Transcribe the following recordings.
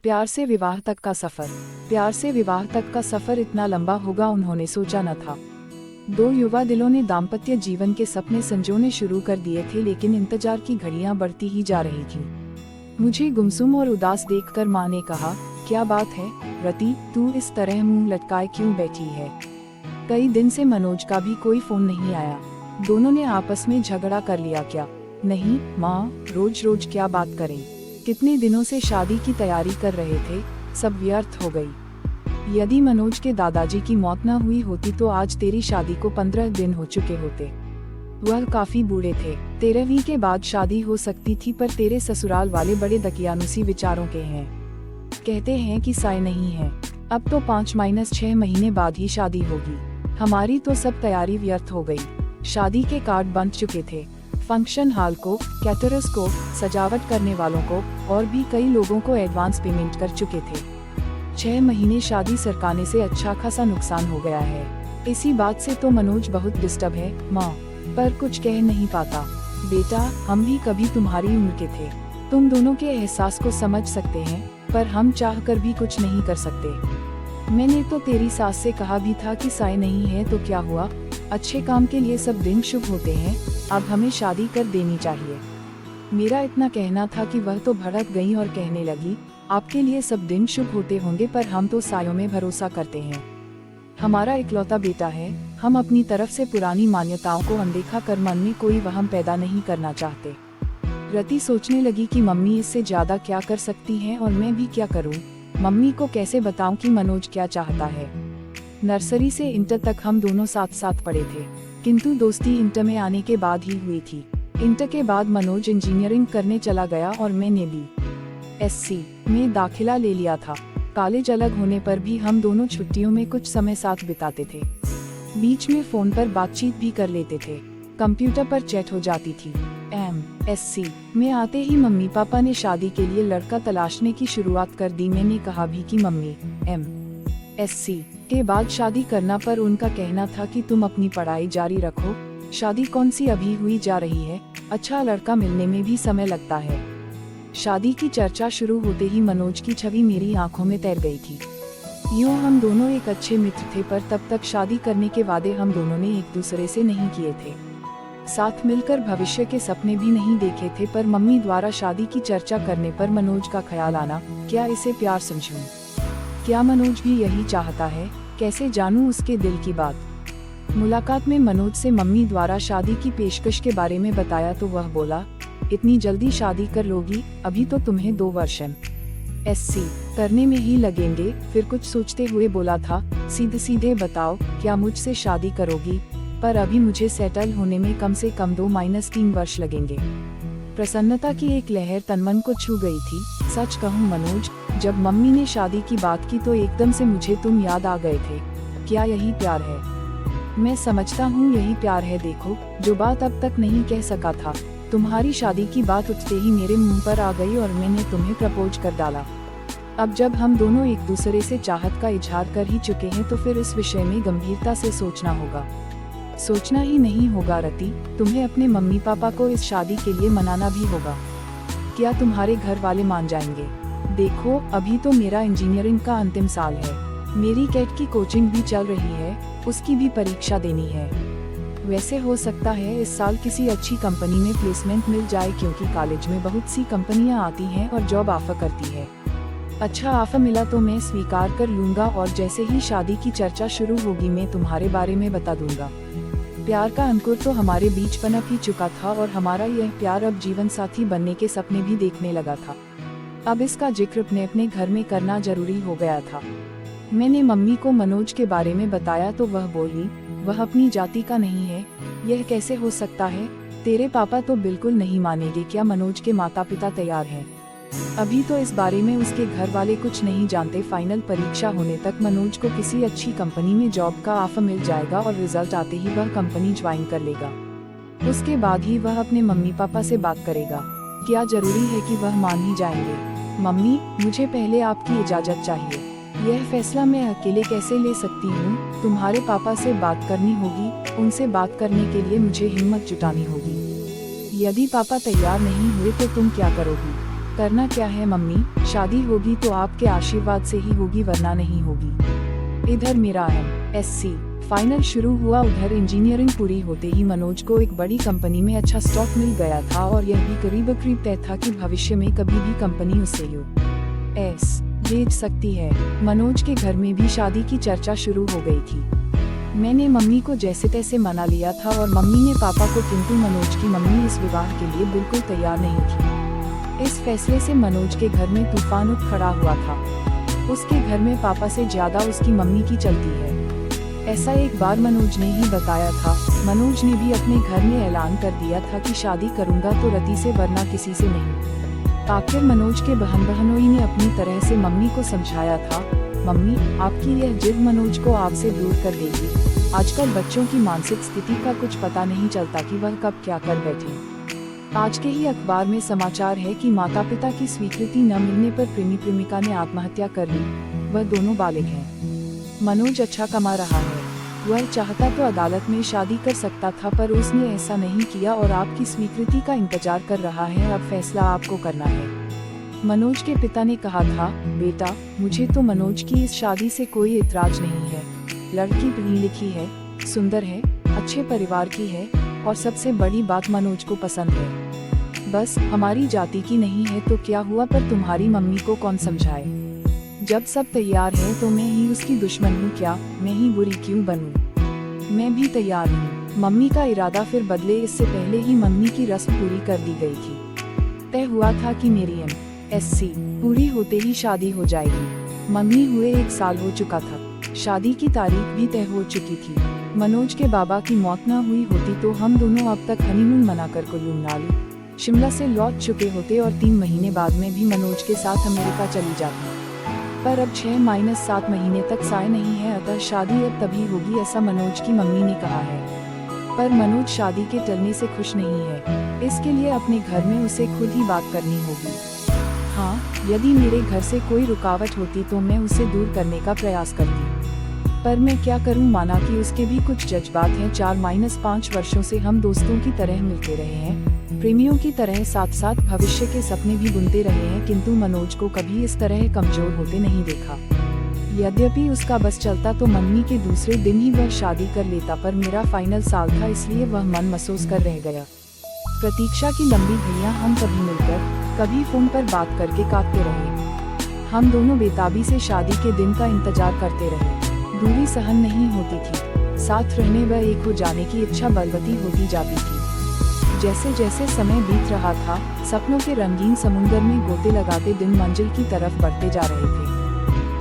प्यार से विवाह तक का सफर। प्यार से विवाह तक का सफर इतना लंबा होगा उन्होंने सोचा न था। दो युवा दिलों ने दाम्पत्य जीवन के सपने संजोने शुरू कर दिए थे, लेकिन इंतजार की घड़ियां बढ़ती ही जा रही थी। मुझे गुमसुम और उदास देखकर माँ ने कहा, क्या बात है रति, तू इस तरह मुंह लटकाए क्यों बैठी है? कई दिन से मनोज का भी कोई फोन नहीं आया। दोनों ने आपस में झगड़ा कर लिया क्या? नहीं माँ, रोज रोज क्या बात करें। कितने दिनों से शादी की तैयारी कर रहे थे, सब व्यर्थ हो गई। यदि मनोज के दादाजी की मौत न हुई होती तो आज तेरी शादी को 15 दिन हो चुके होते। वह काफी बूढ़े थे। 13वीं के बाद शादी हो सकती थी, पर तेरे ससुराल वाले बड़े दकियानुसी विचारों के हैं। कहते हैं कि साय नहीं है। अब तो 5-6 महीने बाद ही शादी होगी। हमारी तो सब तैयारी व्यर्थ हो गई। शादी के कार्ड बन चुके थे। फंक्शन हॉल को, कैटरर्स को, सजावट करने वालों को और भी कई लोगों को एडवांस पेमेंट कर चुके थे। 6 महीने शादी सरकाने से अच्छा खासा नुकसान हो गया है। इसी बात से तो मनोज बहुत डिस्टर्ब है माँ, पर कुछ कह नहीं पाता। बेटा, हम भी कभी तुम्हारी उम्र के थे। तुम दोनों के एहसास को समझ सकते हैं, पर हम चाह कर भी कुछ नहीं कर सकते। मैंने तो तेरी सास से कहा भी था कि साय नहीं है तो क्या हुआ, अच्छे काम के लिए सब दिन शुभ होते हैं, अब हमें शादी कर देनी चाहिए। मेरा इतना कहना था कि वह तो भड़क गई और कहने लगी, आपके लिए सब दिन शुभ होते होंगे, पर हम तो सायों में भरोसा करते हैं। हमारा इकलौता बेटा है, हम अपनी तरफ से पुरानी मान्यताओं को अनदेखा कर मन में कोई वहम पैदा नहीं करना चाहते। रति सोचने लगी कि मम्मी इससे ज्यादा क्या कर सकती हैं और मैं भी क्या करूं। मम्मी को कैसे बताऊं कि मनोज क्या चाहता है। नर्सरी से इंटर तक हम दोनों साथ साथ पढ़े थे, किंतु दोस्ती इंटर में आने के बाद ही हुई थी। इंटर के बाद मनोज इंजीनियरिंग करने चला गया और मैंने भी SC में दाखिला ले लिया था। कॉलेज अलग होने पर भी हम दोनों छुट्टियों में कुछ समय साथ बिताते थे। बीच में फोन पर बातचीत भी कर लेते थे। कंप्यूटर पर चैट हो जाती थी। MSc में आते ही मम्मी पापा ने शादी के लिए लड़का तलाशने की शुरुआत कर दी। मैंने कहा भी कि मम्मी, MSc के बाद शादी करना, पर उनका कहना था कि तुम अपनी पढ़ाई जारी रखो, शादी कौन सी अभी हुई जा रही है, अच्छा लड़का मिलने में भी समय लगता है। शादी की चर्चा शुरू होते ही मनोज की छवि मेरी आंखों में तैर गई थी। यूँ हम दोनों एक अच्छे मित्र थे, पर तब तक शादी करने के वादे हम दोनों ने एक दूसरे से नहीं किए थे। साथ मिलकर भविष्य के सपने भी नहीं देखे थे, पर मम्मी द्वारा शादी की चर्चा करने पर मनोज का ख्याल आना, क्या इसे प्यार समझूं? क्या मनोज भी यही चाहता है? कैसे जानूं उसके दिल की बात? मुलाकात में मनोज से मम्मी द्वारा शादी की पेशकश के बारे में बताया तो वह बोला, इतनी जल्दी शादी कर लोगी? अभी तो तुम्हें 2 वर्ष SC करने में ही लगेंगे। फिर कुछ सोचते हुए बोला था, सीधे सीधे बताओ, क्या मुझसे शादी करोगी? पर अभी मुझे सेटल होने में कम से कम 2-3 वर्ष लगेंगे। प्रसन्नता की एक लहर तनमन को छू गई थी। सच कहूँ मनोज, जब मम्मी ने शादी की बात की तो एकदम से मुझे तुम याद आ गए थे। क्या यही प्यार है? मैं समझता हूँ यही प्यार है। देखो, जो बात अब तक नहीं कह सका था, तुम्हारी शादी की बात उठते ही मेरे मुंह पर आ गई और मैंने तुम्हें प्रपोज कर डाला। अब जब हम दोनों एक दूसरे से चाहत का इजहार कर ही चुके हैं तो फिर इस विषय में गंभीरता से सोचना होगा। सोचना ही नहीं होगा रति, तुम्हें अपने मम्मी पापा को इस शादी के लिए मनाना भी होगा। क्या तुम्हारे घर वाले मान जाएंगे? देखो, अभी तो मेरा इंजीनियरिंग का अंतिम साल है, मेरी कैट की कोचिंग भी चल रही है, उसकी भी परीक्षा देनी है। वैसे हो सकता है इस साल किसी अच्छी कंपनी में प्लेसमेंट मिल जाए, क्योंकि कॉलेज में बहुत सी कंपनियां आती हैं और जॉब ऑफर करती है। अच्छा ऑफर मिला तो मैं स्वीकार कर लूंगा और जैसे ही शादी की चर्चा शुरू होगी मैं तुम्हारे बारे में बता दूंगा। प्यार का अंकुर तो हमारे बीच पनप ही चुका था और हमारा यह प्यार अब जीवन साथी बनने के सपने भी देखने लगा था। अब इसका जिक्र अपने घर में करना जरूरी हो गया था। मैंने मम्मी को मनोज के बारे में बताया तो वह बोली, वह अपनी जाति का नहीं है। यह कैसे हो सकता है? तेरे पापा तो बिल्कुल नहीं मानेंगे। क्या मनोज के माता पिता तैयार हैं? अभी तो इस बारे में उसके घर वाले कुछ नहीं जानते। फाइनल परीक्षा होने तक मनोज को किसी अच्छी कंपनी में जॉब का ऑफर मिल जाएगा और रिजल्ट आते ही वह कंपनी ज्वाइन कर लेगा। उसके बाद ही वह अपने मम्मी पापा से बात करेगा। क्या जरूरी है कि वह मान ही जाएंगे? मम्मी, मुझे पहले आपकी इजाजत चाहिए। यह फैसला मैं अकेले कैसे ले सकती हूँ? तुम्हारे पापा से बात करनी होगी। उनसे बात करने के लिए मुझे हिम्मत जुटानी होगी। यदि पापा तैयार नहीं हुए तो तुम क्या करोगी? करना क्या है मम्मी, शादी होगी तो आपके आशीर्वाद से ही होगी वरना नहीं होगी। इधर मेरा MSc फाइनल शुरू हुआ, उधर इंजीनियरिंग पूरी होते ही मनोज को एक बड़ी कंपनी में अच्छा स्टॉक मिल गया था और यह भी करीब तय था कि भविष्य में कभी भी कंपनी उसे US भेज सकती है। मनोज के घर में भी शादी की चर्चा शुरू हो गई थी। मैंने मम्मी को जैसे तैसे मना लिया था और मम्मी ने पापा को, किंतु मनोज की मम्मी इस विवाह के लिए बिल्कुल तैयार नहीं थी। इस फैसले से मनोज के घर में तूफान उठ खड़ा हुआ था। उसके घर में पापा से ज्यादा उसकी मम्मी की चलती है। ऐसा एक बार मनोज ने ही बताया था। मनोज ने भी अपने घर में ऐलान कर दिया था कि शादी करूंगा तो रति से वरना किसी से नहीं। आखिर मनोज के बहनोई ने अपनी तरह से मम्मी को समझाया था, मम्मी आपकी यह जिद मनोज को आपसे दूर कर देगी। आजकल बच्चों की मानसिक स्थिति का कुछ पता नहीं चलता कि वह कब क्या कर बैठे। आज के ही अखबार में समाचार है कि माता पिता की स्वीकृति न मिलने पर प्रेमी प्रेमिका ने आत्महत्या कर ली। वह दोनों बालिग हैं। मनोज अच्छा कमा रहा है। वह चाहता तो अदालत में शादी कर सकता था, पर उसने ऐसा नहीं किया और आपकी स्वीकृति का इंतजार कर रहा है। अब फैसला आपको करना है। मनोज के पिता ने कहा था, बेटा मुझे तो मनोज की इस शादी से कोई इतराज नहीं है। लड़की पढ़ी लिखी है, सुंदर है, अच्छे परिवार की है और सबसे बड़ी बात मनोज को पसंद है। बस हमारी जाति की नहीं है तो क्या हुआ, पर तुम्हारी मम्मी को कौन समझाए। जब सब तैयार है तो मैं ही उसकी दुश्मन हूँ क्या, मैं ही बुरी क्यों बनूं। मैं भी तैयार हूँ। मम्मी का इरादा फिर बदले, इससे पहले ही मम्मी की रस्म पूरी कर दी गई थी। तय हुआ था कि मेरी MSc पूरी होते ही शादी हो जाएगी। मम्मी हुए 1 साल हो चुका था। शादी की तारीख भी तय हो चुकी थी। मनोज के बाबा की मौत न हुई होती तो हम दोनों अब तक हनीमून मनाकर कुल्लू मनाली शिमला से लौट चुके होते और 3 महीने बाद में भी मनोज के साथ अमेरिका चली जाती। पर अब 6-7 महीने तक साय नहीं है, अतः शादी अब तभी होगी, ऐसा मनोज की मम्मी ने कहा है। पर मनोज शादी के टलने से खुश नहीं है। इसके लिए अपने घर में उसे खुद ही बात करनी होगी। हाँ, यदि मेरे घर से कोई रुकावट होती तो मैं उसे दूर करने का प्रयास करती, पर मैं क्या करूं। माना कि उसके भी कुछ जज्बात हैं। 4-5 वर्षों से हम दोस्तों की तरह मिलते रहे हैं, प्रेमियों की तरह साथ साथ भविष्य के सपने भी बुनते रहे हैं, किंतु मनोज को कभी इस तरह कमजोर होते नहीं देखा। यद्यपि उसका बस चलता तो मम्मी के दूसरे दिन ही वह शादी कर लेता, पर मेरा फाइनल साल था इसलिए वह मन महसूस कर रह गया। प्रतीक्षा की लंबी घड़ियां हम कभी मिलकर कभी फोन पर बात करके काटते रहे। हम दोनों बेताबी से शादी के दिन का इंतजार करते रहे। दूरी सहन नहीं होती थी। साथ रहने व एक हो जाने की इच्छा बलवती होती जाती थी। जैसे जैसे समय बीत रहा था, सपनों के रंगीन समुंदर में गोते लगाते दिन मंजिल की तरफ बढ़ते जा रहे थे।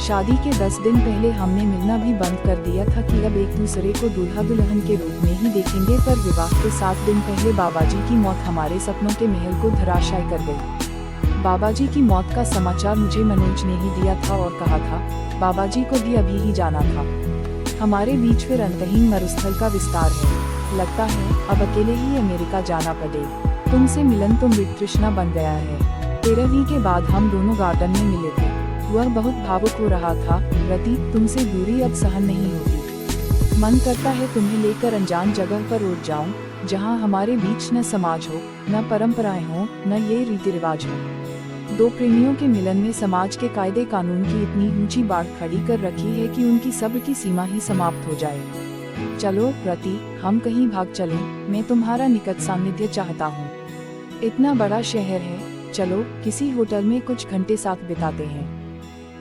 शादी के 10 दिन पहले हमने मिलना भी बंद कर दिया था कि अब एक दूसरे को दूल्हा दुल्हन के रूप में ही देखेंगे, पर विवाह के 7 दिन पहले बाबाजी की मौत हमारे सपनों के महल को धराशायी कर गई। बाबाजी की मौत का समाचार मुझे मनोज ने ही दिया था और कहा था, बाबाजी को भी अभी ही जाना था। हमारे बीच फिर अंतहीन मरुस्थल का विस्तार है। लगता है अब अकेले ही अमेरिका जाना पड़े। तुमसे मिलन तो मृत तृष्णा बन गया है। 13वीं के बाद हम दोनों गार्डन में मिले थे। वह बहुत भावुक हो रहा था, रति तुमसे दूरी अब सहन नहीं होती। मन करता है तुम्हें लेकर अनजान जगह पर उड़ जाऊं, जहां हमारे बीच न समाज हो, न परंपराएं हो, न ये रीति रिवाज हो। 2 प्रेमियों के मिलन में समाज के कायदे कानून की इतनी ऊंची बाढ़ खड़ी कर रखी है कि उनकी सब्र की सीमा ही समाप्त हो जाए। चलो रति, हम कहीं भाग चलें, मैं तुम्हारा निकट सानिध्य चाहता हूँ। इतना बड़ा शहर है, चलो किसी होटल में कुछ घंटे साथ बिताते हैं।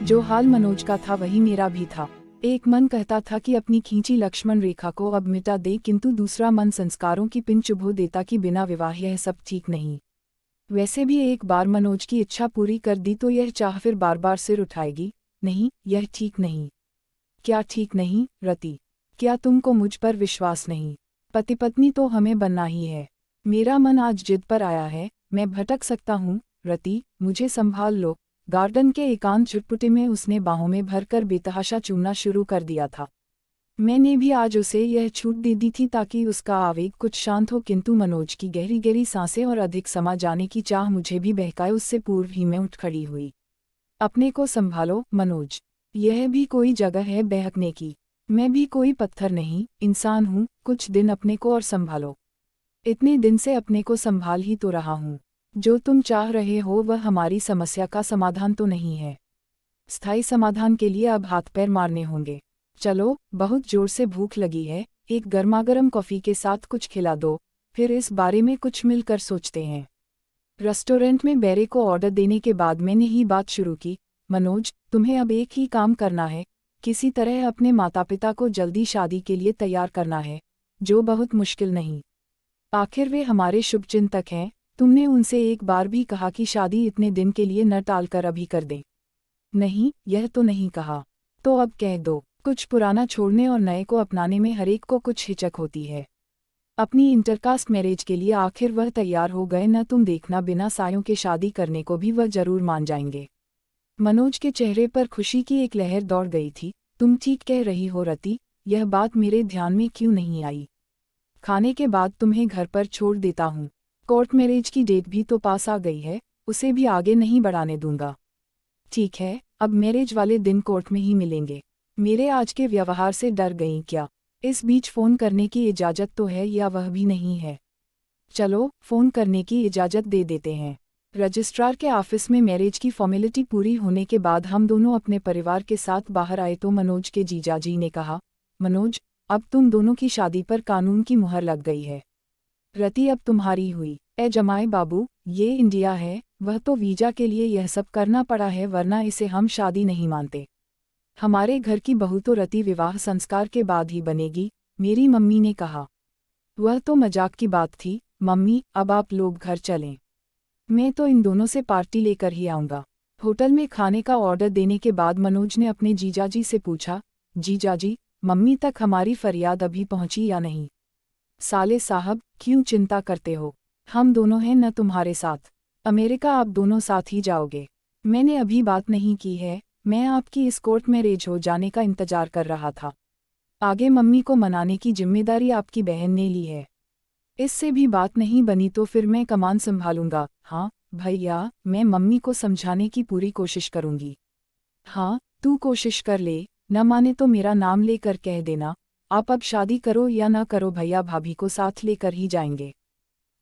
जो हाल मनोज का था वही मेरा भी था। एक मन कहता था कि अपनी खींची लक्ष्मण रेखा को अब मिटा दे, किंतु दूसरा मन संस्कारों की पिन चुभो देता कि बिना विवाह यह सब ठीक नहीं। वैसे भी एक बार मनोज की इच्छा पूरी कर दी तो यह चाह फिर बार बार सिर उठाएगी। नहीं, यह ठीक नहीं। क्या ठीक नहीं रति? क्या तुमको मुझ पर विश्वास नहीं? पति पत्नी तो हमें बनना ही है। मेरा मन आज जिद पर आया है, मैं भटक सकता हूँ रति, मुझे संभाल लो। गार्डन के एकांत चुटपुटे में उसने बाहों में भरकर बेतहाशा चूमना शुरू कर दिया था। मैंने भी आज उसे यह छूट दे दी थी ताकि उसका आवेग कुछ शांत हो, किंतु मनोज की गहरी गहरी सांसें और अधिक समा जाने की चाह मुझे भी बहकाए। उससे पूर्व ही मैं उठ खड़ी हुई। अपने को संभालो मनोज, यह भी कोई जगह है बहकने की। मैं भी कोई पत्थर नहीं, इंसान हूँ। कुछ दिन अपने को और संभालो। इतने दिन से अपने को संभाल ही तो रहा हूँ। जो तुम चाह रहे हो वह हमारी समस्या का समाधान तो नहीं है। स्थायी समाधान के लिए अब हाथ पैर मारने होंगे। चलो, बहुत जोर से भूख लगी है, एक गर्मागर्म कॉफ़ी के साथ कुछ खिला दो, फिर इस बारे में कुछ मिलकर सोचते हैं। रेस्टोरेंट में बेरे को ऑर्डर देने के बाद मैंने ही बात शुरू की। मनोज, तुम्हें अब एक ही काम करना है, किसी तरह अपने माता पिता को जल्दी शादी के लिए तैयार करना है, जो बहुत मुश्किल नहीं। आखिर वे हमारे शुभचिंतक हैं, तुमने उनसे एक बार भी कहा कि शादी इतने दिन के लिए न टालकर अभी कर दें? नहीं, यह तो नहीं कहा। तो अब कह दो। कुछ पुराना छोड़ने और नए को अपनाने में हरेक को कुछ हिचक होती है। अपनी इंटरकास्ट मैरिज के लिए आखिर वह तैयार हो गए न, तुम देखना बिना सायों के शादी करने को भी वह जरूर मान जाएंगे। मनोज के चेहरे पर खुशी की एक लहर दौड़ गई थी। तुम ठीक कह रही हो रति, यह बात मेरे ध्यान में क्यों नहीं आई? खाने के बाद तुम्हें घर पर छोड़ देता हूँ। कोर्ट मैरिज की डेट भी तो पास आ गई है, उसे भी आगे नहीं बढ़ाने दूंगा। ठीक है, अब मैरिज वाले दिन कोर्ट में ही मिलेंगे। मेरे आज के व्यवहार से डर गई क्या? इस बीच फ़ोन करने की इजाज़त तो है या वह भी नहीं है? चलो, फ़ोन करने की इजाज़त दे देते हैं। रजिस्ट्रार के ऑफिस में मैरिज की फॉर्मेलिटी पूरी होने के बाद हम दोनों अपने परिवार के साथ बाहर आए तो मनोज के जीजाजी ने कहा, मनोज, अब तुम दोनों की शादी पर कानून की मुहर लग गई है। रति अब तुम्हारी हुई। ए जमाई बाबू, ये इंडिया है, वह तो वीजा के लिए यह सब करना पड़ा है, वरना इसे हम शादी नहीं मानते। हमारे घर की बहू तो रति विवाह संस्कार के बाद ही बनेगी, मेरी मम्मी ने कहा। वह तो मजाक की बात थी मम्मी, अब आप लोग घर चलें। मैं तो इन दोनों से पार्टी लेकर ही आऊँगा। होटल में खाने का ऑर्डर देने के बाद मनोज ने अपने जीजाजी से पूछा, जीजाजी, मम्मी तक हमारी फरियाद अभी पहुंची या नहीं? साले साहब, क्यों चिंता करते हो? हम दोनों हैं न तुम्हारे साथ। अमेरिका आप दोनों साथ ही जाओगे। मैंने अभी बात नहीं की है, मैं आपकी इस कोर्ट मैरिज हो जाने का इंतजार कर रहा था। आगे मम्मी को मनाने की जिम्मेदारी आपकी बहन ने ली है। इससे भी बात नहीं बनी तो फिर मैं कमान संभालूंगा। हाँ भैया, मैं मम्मी को समझाने की पूरी कोशिश करूंगी। हाँ, तू कोशिश कर ले, न माने तो मेरा नाम लेकर कह देना, आप अब शादी करो या ना करो भैया भाभी को साथ लेकर ही जाएंगे।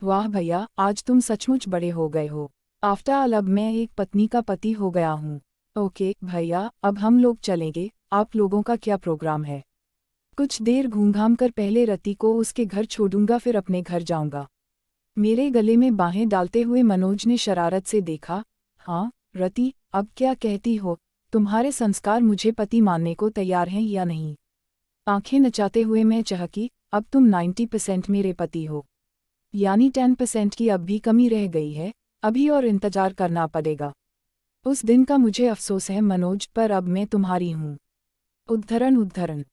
वाह भैया, आज तुम सचमुच बड़े हो गए हो। आफ्टर ऑल अब मैं एक पत्नी का पति हो गया हूँ। ओके भैया, अब हम लोग चलेंगे, आप लोगों का क्या प्रोग्राम है? कुछ देर घूम-घाम कर पहले रति को उसके घर छोड़ूंगा, फिर अपने घर जाऊंगा। मेरे गले में बाहें डालते हुए मनोज ने शरारत से देखा। हाँ रति, अब क्या कहती हो? तुम्हारे संस्कार मुझे पति मानने को तैयार हैं या नहीं? आंखें नचाते हुए मैं चहकी, अब तुम 90% मेरे पति हो, यानी 10% की अब भी कमी रह गई है, अभी और इंतजार करना पड़ेगा। उस दिन का मुझे अफसोस है मनोज, पर अब मैं तुम्हारी हूँ। उद्धरण उद्धरण